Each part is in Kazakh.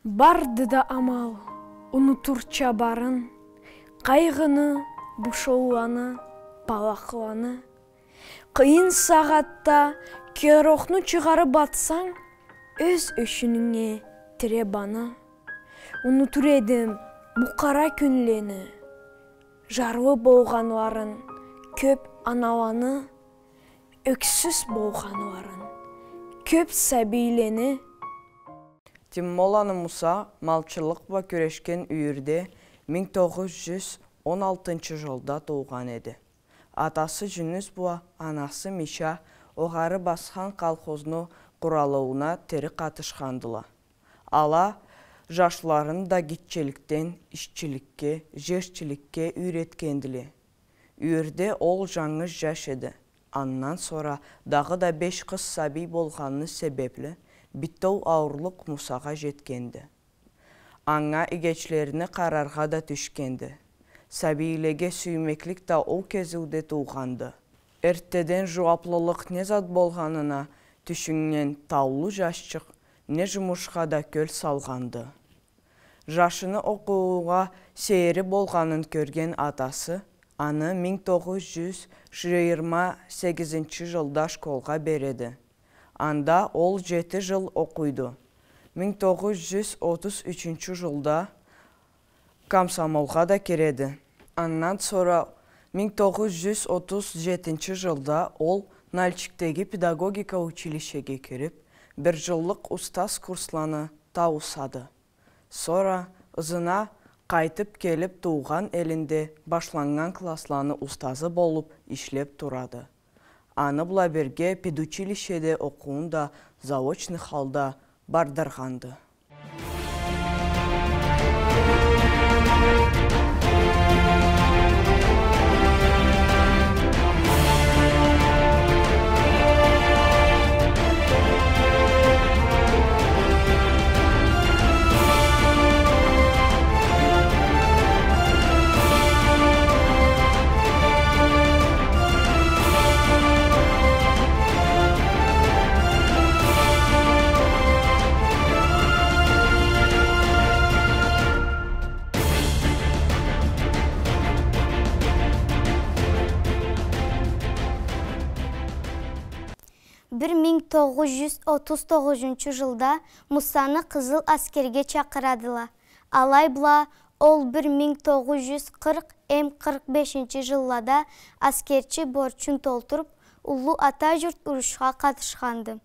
Барды да амал, унутур чабарын, кайгыны, бушоуланы, балакыланы. Кыйын сагатта көрөхнү чыгарып батсаң, өз өшүнүңө тире баны. Унутур эдим бу кара күнлени, жарлы болгонларын, көп аналаны, өксүз болгонларын, көп сабийлени. Тиммоланы Муса малчылыкла көрөшкен үйүрдө 1916 жылда туулган эди. Атасы Жүнүс була, анасы Миша огары басқан колхозну куралууна тери катышкандыла. Ала жашларын да гитчеликтен ишчиликке, жерчиликке үйреткендиле. Үйүрдө ол жаңы жаш эди. Андан sonra дагы да 5 кыз сабий болганы себепле биттол ауырлык Мусага жеткенди. Аңа игечлерини карарга да түшкенди. Сабийлеге сүймеклик да ол кезилде туулганды. Эртеден жуаплылык не зат болганына түшүнгөн таулуу жашчык не жумушка да көл салганды. Жашыны окууга сейри болганын көрген атасы аны 1928 жылда школга береди. Анда ол 7 жыл окуйду. 1933 жылда комсомолга да киреди. Андан sonra 1937 жылда ол Нальчиктеги педагогика училищеге кирип, 1 жылдык устаз курсланы таусады. Sonra ызына кайтып келип туулган элинде башланган классланы устазы болуп иштеп турады. Аны була берге педучилищеде окуун да заочный халда бардырганды. Bir 1939 жылда Мусаны Кызыл аскерге чакырадыла. Алай була ол 1940-45 жылларда аскерчи борчун толтуруп, улуу ата журт урушка катышканды.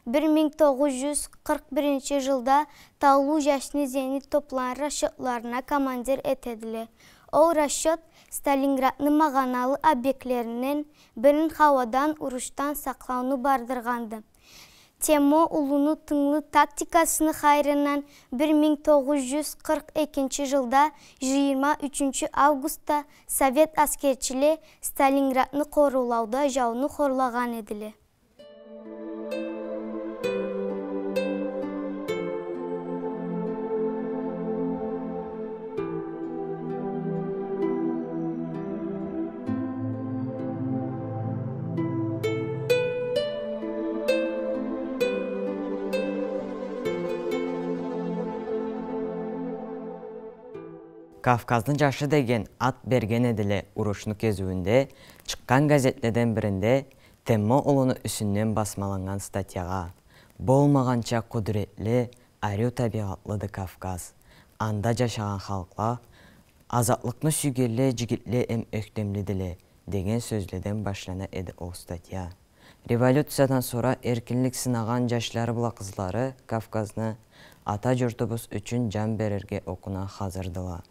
1941 жылда таулуу жашны зенит топлары расчетларына командир этедиле. Ол расчет Сталинградның маганалы объектлеринен бирин хавадан уруштан саклауну бардырганды. Темо улуну тыңлы тактикасыны хайрынан 1942 жылда 23 августта Совет аскерчиле Сталинградны корулауда жауны хорлаган эдиле. Кавказдың жашы деген ат берген эдиле урушну кезүүндө чыккан газетлерден биринде Теммо улуну үсүннөн басмаланган статьяга болмаганча кудуретлі, арю табигатлыды Кавказ. Анда жашаган халкла азатлыкны сүйгелле, жигитле эм өктөмлүдүле деген сөзледен башлана эди ол статья. Революциядан sonra эркинлик сынаган жашлары була кызлары Кавказны ата журтубуз үчүн жан берерге окуна hazırdılar.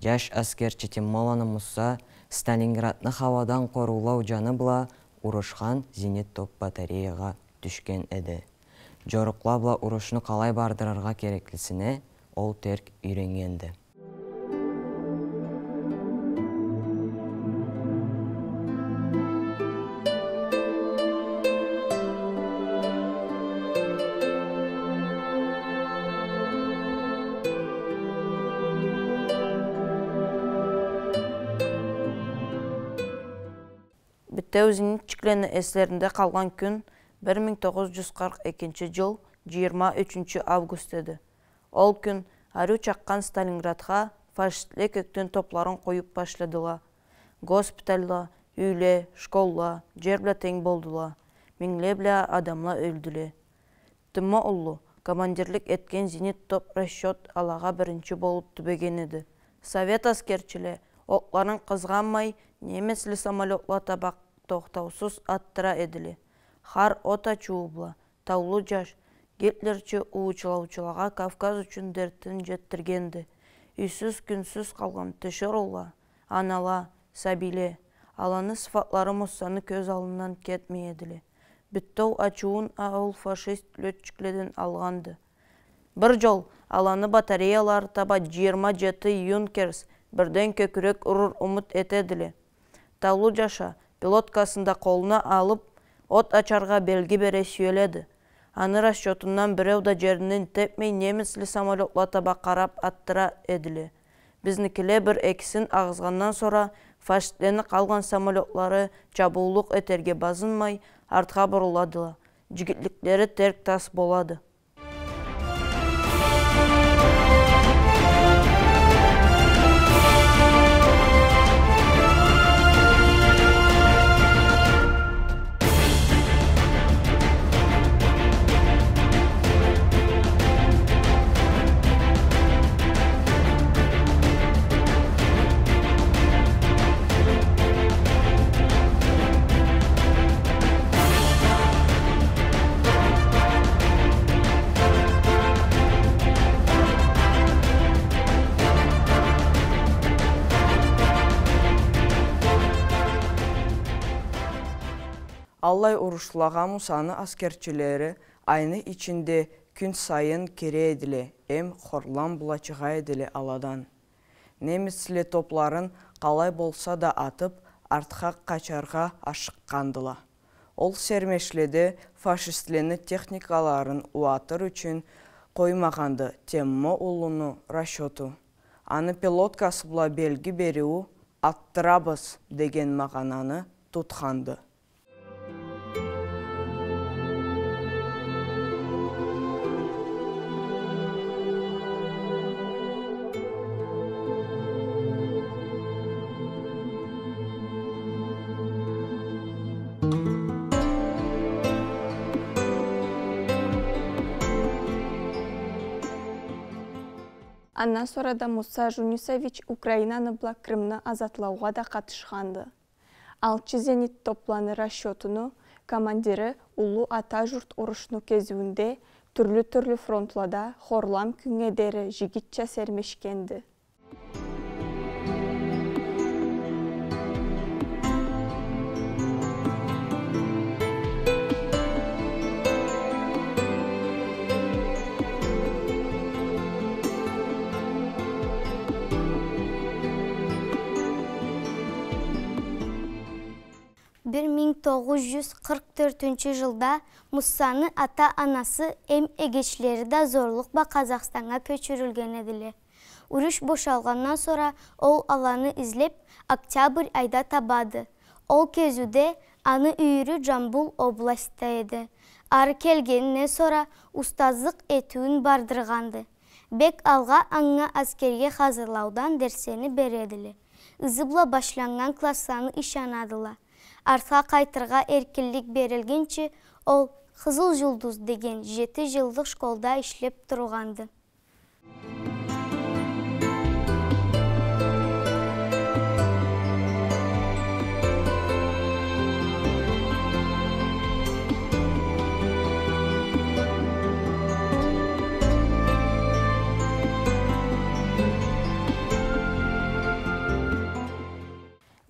Жаш аскерчи Тиммоланы Муса Сталинградны хавадан корулау жаны була урушкан зенит топ батареяга түшкен эди. Жорукла була урушну калай бардырарга керектисине ол терк үйрөнгенди. Тәузінің чиклені эслерінде қалған күн 1942 жыл 23 август еді. Ол күн ару чаккан Сталинградға фашистле көктен топларын қойып башладыла. Госпитальла, үйле, школла, жербле тең болдула. Миңлебле адамла өлдүле. Тымма уллу, командирлик эткен зенит топ расчет алаға бірінші болып түбеген еді. Совет аскерчіле отларын қызғанмай немеслі самолетла табақ тоқтаусыз аттыра еділі. Хар ота чуыбла, таулы жаш, Гитлерчі уучылаучылаға Кавказ үшін дерттін жеттіргенді. Үйсіз күнсіз қалған түшір олла, анала, сабиле, аланы сыфатлары мұссаны көз алынан кетмей еділі. Бүттау ачуын ауыл фашист лөтчікледен алғанды. Бір жол аланы батареялар таба 27 юнкерс бірден көкірек ұрыр ұмыт етеділі. Таулы жаша пилоткасында қолына алып, от ачарға белгі бере сүйеледі. Аны расчетынан біреуді жерінен тепмей немеслі самолетла таба қарап аттыра еділі. Бізнікіле бір экісін ағызғаннан сора фашистлені қалған самолетлары жабулық етерге базынмай артқа бұрыладыла. Жігітліктері терк тас болады. Аллай урушлаган Мусаны аскерчилери айны içinde күн сайын кере еділі, хорлан булачыға еділі аладан. Немецлі топларын қалай болса да атып, артқа қачарға ашыққандыла. Ол сермешледі фашистлені техникаларын уатыр үшін қоймағанды теммо улуну расчету. Аны пилоткасы бұла белгі береу аттырабыз деген мағананы тұтқанды. Андан sonra Муса Жунисович Украинаны бұла Крымны азатлауға да қатышқанды. Алчы зенит топланы расчетыны командирі Улу Ата жұрт ұрышыны кезуінде түрлі фронтлада хорлам күңедері жигитча сермешкенді. Bir 1944 жылда Мусаны ата-анасы egечleri de zorlukla Kazakistan'a köçürülgen edili. Uruş boşalgandan sonra ol alanı izlep oktyabr ayda tabadı. Ol kezüde anı üyürü Jambul oblastda edi. Arı kelgenine sonra ustazlık etüğün bardırgandı. Bek alga аңа askerge hazırlaudan derseni beredili. Izıbla başlangan klassanı işanadıla. Артқа қайтырға erkinlik берілгенше, ол Қызыл Жұлдыз деген 7 жылдық школда ішлеп тұрғанды.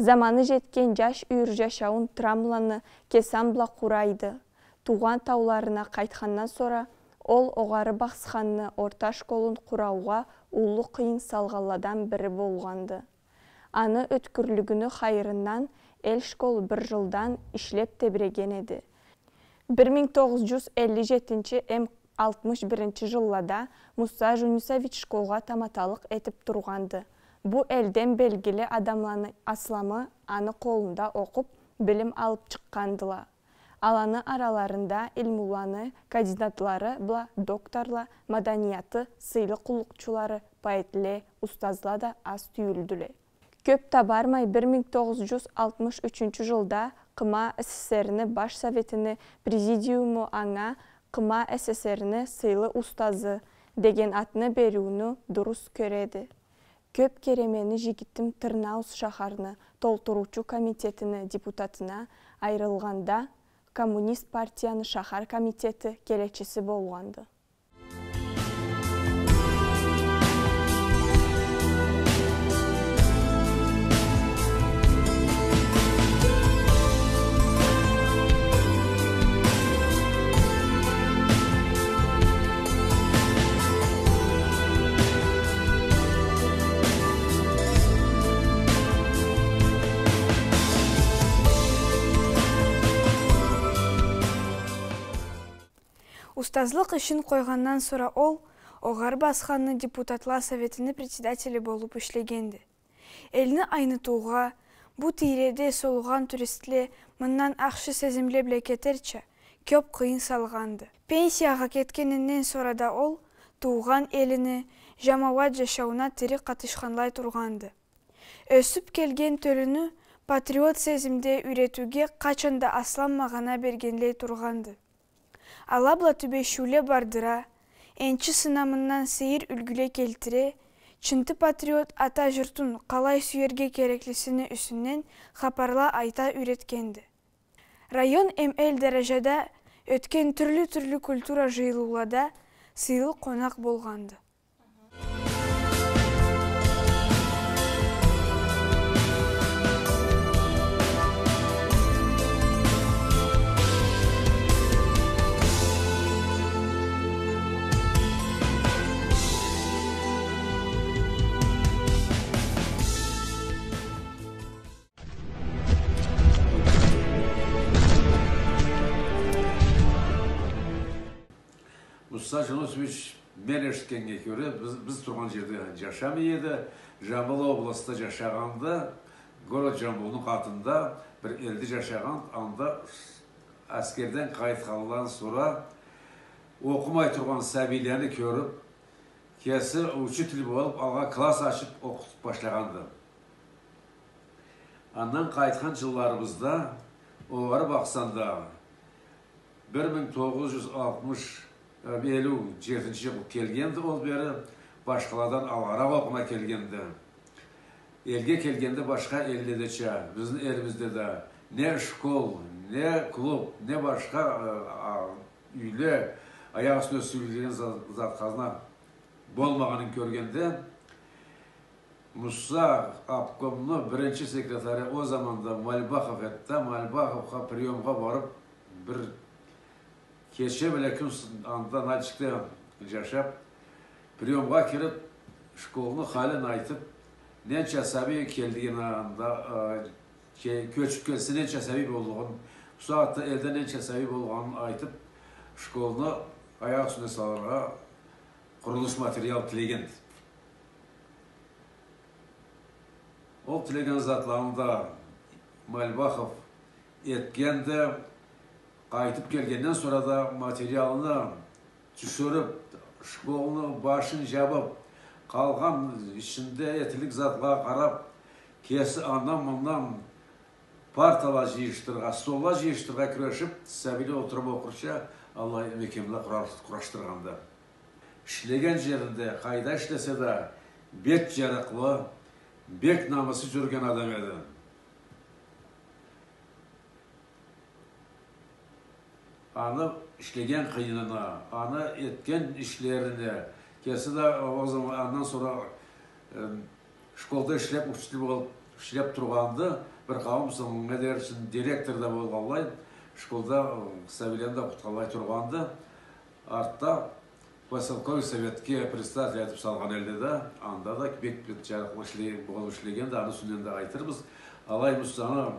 Заманы жеткен жаш үйір жашауын трамланы кесамбла құрайды. Туған тауларына қайтқаннан sonra, ол оғары бақсықанны орта школын құрауға улы қиын салғаладан бірі болғанды. Аны өткірлігіні қайырынан ел школ бір жылдан ішлеп тебіреген еді. 1957-61 жыллада Муса Жунисович школға таматалық етіп тұрғанды. Бұ әлден белгілі адамланы асламы аны қолында оқып, білім алып шыққандыла. Аланы араларында Элмуланы, кандидатлары бла докторла, маданияты, сыйлы құлықчулары, поэтле, устазла да аз түйілділе. Көп табармай 1963 жылда Қыма СССР-ні баш советіні президиумы аңа Қыма СССР-ні сыйлы устазы деген атыны беруіні дұрыс көреді. Көп керемені жігіттім Тырнаус шахарны толтыручу комитетіні депутатына айрылғанда Коммунист партияны шахар комитеті келечесі болғанды. Устазлық үшін қойғаннан сора ол, оғар басқанны депутатла советіні председателі болып ішлегенді. Еліні айнытуға, бұ тиреде солуған туристле мұннан ақшы сезімле біле кетерчі, көп қиын салғанды. Пенсияға кеткенінен сорада ол, туған еліні жамауат жашауына тірі қатышқанлай тұрғанды. Өсіп келген төліні патриот сезімде үйретуге қачанда асланмағана бергенлей тұрғанды. Алабла түбешуле бардыра, энчі сынамынан сейір үлгіле келтіре, чынты патриот ата жұртын қалай сүйерге кереклісіні үсінен хапарла айта үйреткенді. Район МЛ дәрежеде өткен түрлі культура жиылулада сыйлы қонақ болғанды. Musa Janosovich мен ешіткенге көре, біз тұрған жерде жашамай еді. Жамбыл облысында жашағанда, город Жамбылдың қатында бір елді жашаған, анда әскерден қайтқаннан sonra оқымай тұрған сәбилерді көріп, кесі учитель болып, алға класс ашып оқытып башлағанды. Андан қайтқан жылларымызда, олар бақсанда 1957 жыл келгенді, ол бері башқаладан алғара оқына келгенді. Елге келгенді башқа елдедечі, біздің елімізде де не школ, не клуб, не башқа үйле аяқ үстіне сөйлеген затқазына болмағанын көргенде, Мұса обкомның бірінші секретары о заманда Мальбахов етті. Мальбаховқа приемға барып, бір кеше біле күн анда начикте жашап, приемға келіп, школының халін айтып, ненче сәби келдіген анда, көчіп келсі ненче сәби болғанын, Мұсағатта елде ненче сәби болғанын айтып, школыны аяқ үстіне саларға құрылыс материал тілегенді. Ол тілеген затларында Мальбахов еткенді, қайтып келгеннен sonra да материалыны түсіріп, школыны башын жабып, қалған ішінде етілік затла қарап, кесі аннан-мұннан партала жиыштырға, стола жиыштырға күрешіп, сәбилі отырып оқырша, Алла мекемді құраштырғанды. Ішлеген жерінде, қайда ішлесе де, бет жарықлы, бек намысы жүрген адам еді. Аны ішлеген қиынына, аны еткен ішлеріне, кесі де аннан sonra школда ішлеп, учитель болып ішлеп тұрғанды, бір қауым мәдерсін директорда болғалай, школда сәбиленді құтқалай тұрғанды, артта поселковый советке председатель етіп салған әлде де, анда да бек-бет жарық болып ішлеген, аны сүненде айтырбыз. Алай Мұсаны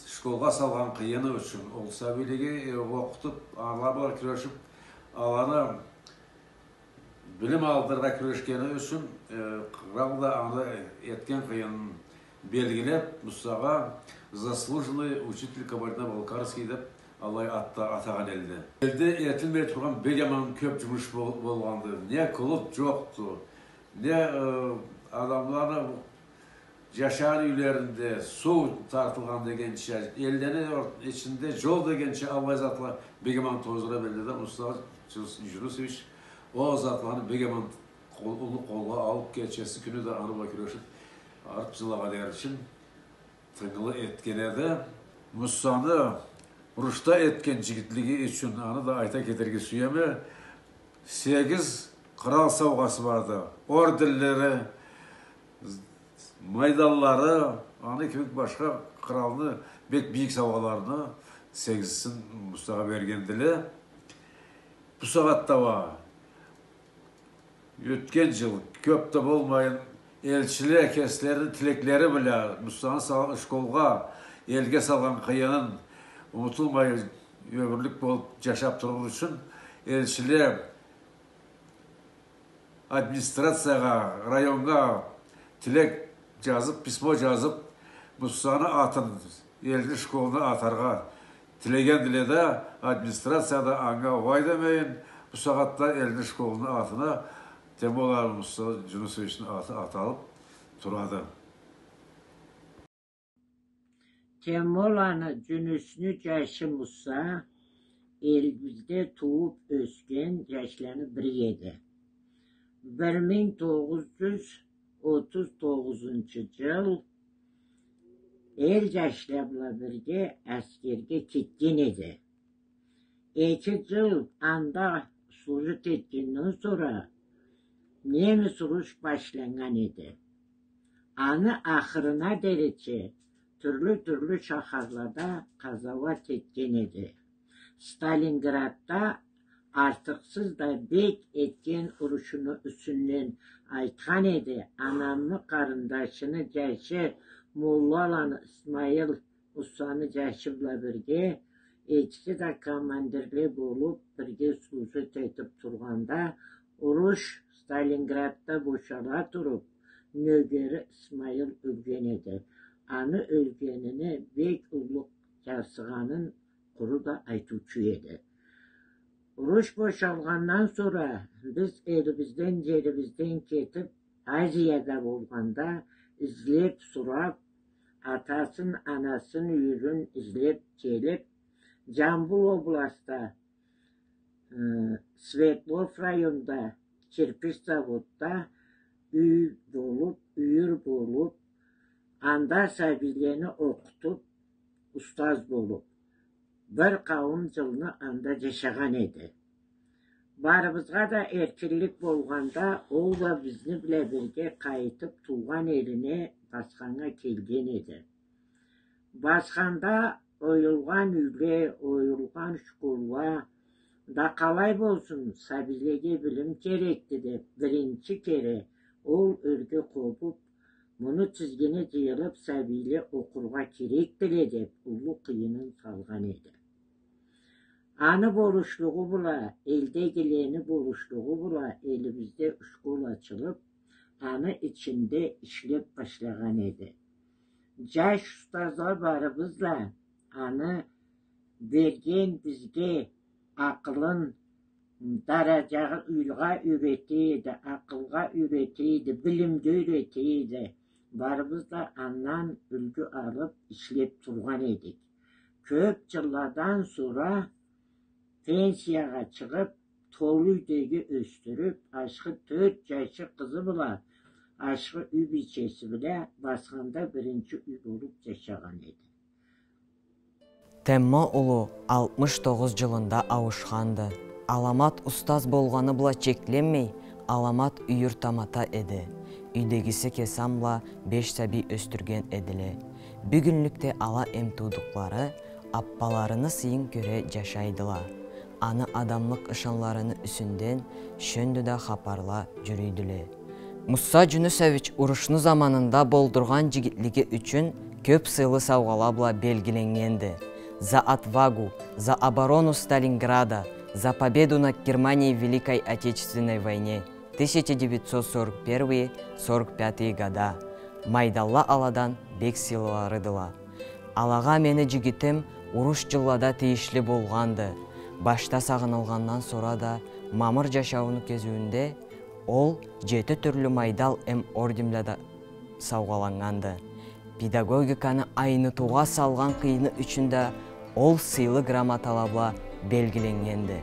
школға салған қиыны үшін, ол сәбилеге оқытып, ала-бала күрешіп, аланы білім алдырға күрешкені үшін, қыралда аны еткен қиынын белгілеп, Мұсаға заслуженный учитель Кабардино-Балкарский деп Аллай атаған елді. Елді етілмей тұрған бегеман көп жұмыс болғанды. Не клуб жоқты, не адамлары жашаған үйлерінде су тартылған дегенше, елдені ішінде жол дегенше Аллай затла бегеман тоздыра білді де, Мұстафа Жүнісович о затланы бегеман қолға алып кетшесі күні де аны бакырешіп, арып жылаға дер үшін тыңылы еткен еді. Мұстаны ұрышта еткен жігітлігі үшін аны да айта кетерге сүйеме 8 қырал сауғасы барды. Ордерлері, майдаллары, аны кемік башқа қыралыны, бек бейік сауғаларыны 8-сін Мұстаға бергенділі. Бұл сағатта ба, өткен жыл көпті болмайын, елшілі әкесілердің тілеклері білі Мұстағын школға, елге салған қиянын ұмытылмай өмірлік болып жашап тұру үшін елшілі администрацияға, районға тілек жазып, письмо жазып, Мұстағын атын елді школыны атарға тілеген діледі, администрацияда аңға вай демейін, бұл сағатта елді школыны атына Темолар Мұстафа Жүнісовичтің аты аталып тұрады. Temolаны Жүнісіні жашы Мұса елімізде туып өскен жашыланы бір еді. 1939 жыл ел жашылабыла бірге әскерге кеткен еді. 2 жыл анда служит еткеннен sonra Nemіз uruş başlangan edi. Anı ahırına derece türlü şaharlarda kazavat etken edi. Stalingrad'da artıksız da bek etken uruşunu üstünden aytkan edi. Anamlı karındaşını caşı Mollalan İsmail Usanı caşıbla birge etki de komandirli bolup birge slujit etip turganda uruş Stalingrad'da boşala turup nögeri İsmail ölgen edi. Anı ölgenini bek ulluk jasıganın kuru da aytuçu edi. Uruş boşalgandan sonra biz jerimizden ketip Aziyada bolganda izlep surap atasın anasın yürün izlep gelip Jambul oblastda Svetlov rayonda kirpiç zavodda uyur bolup, anda sabilerini okutup, ustaz bolup, bir kavim yılını anda yaşagan edi. Barımızga da erkinlik bolganda, ol da bizni bile birge kayıtıp tuğan eline Baskan'a kelgen edi. Baskanda oyulgan üyle, oyulgan şkolva, da kalay bolsun sabilege bilim gerekti de birinci kere ol örgü kopup bunu çizgine diyılıp sabile okurga gerektir edip ulu kıyının salgan edi. Anı boruşluğu bula, elde geleni boruşluğu bula elimizde şkol açılıp anı içinde işlep başlagan edi. Jaş ustazlar barımızla anı bergen bizge akılın darajağı ülga üretiydi, akılga üretiydi, bilimde üretiydi. Barımız da andan ülgü alıp işlep turgan edik. Köp yıllardan sonra pensiyaga çıkıp Toluydegi östürüp aşkı 4 yaşı kızı bula, aşkı üy biçesi bile Baskanda birinci üy olup yaşagan edi. Теммо ұлы 69 жылында ауышқанды. Аламат ұстаз болғаны бұла чекленмей, аламат үйір тамата еді. Үйдегісі кесамла 5 сәби өстірген әділі. Бүгінлікте ала әмтудықлары аппаларыны сыйын көре жашайдыла. Аны адамлық ышанларыны үсінден шөнді да хапарла жүрейділі. Мұса Жүнісович ұрышны заманында болдырған жігітлігі үшін көп сыйлы сауғалабла белгіленгенді. За отвагу, за оборону Сталинграда, за победу над Германией в Великой Отечественной войне 1941-45 года. Майдалла аладан бек сыйларыдыла. Алаға мені жігітім уруш жыллада тийишле болганды. Башта сагынылгандан sonra да мамыр жашауыны кезүүндө ол 7 түрлүү майдал орденлерде саугаланганды. Педагогиканы айнытууга салган кыйыны үчүн да ол сыйлы грамоталарга белгиленгенди.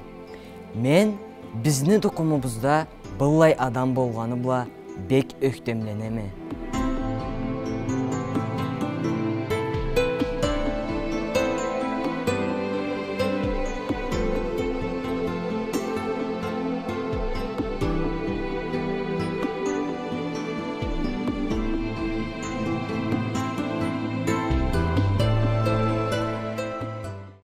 Мен биздин тукумубузда былай адам болганы бла бек өктемленеме.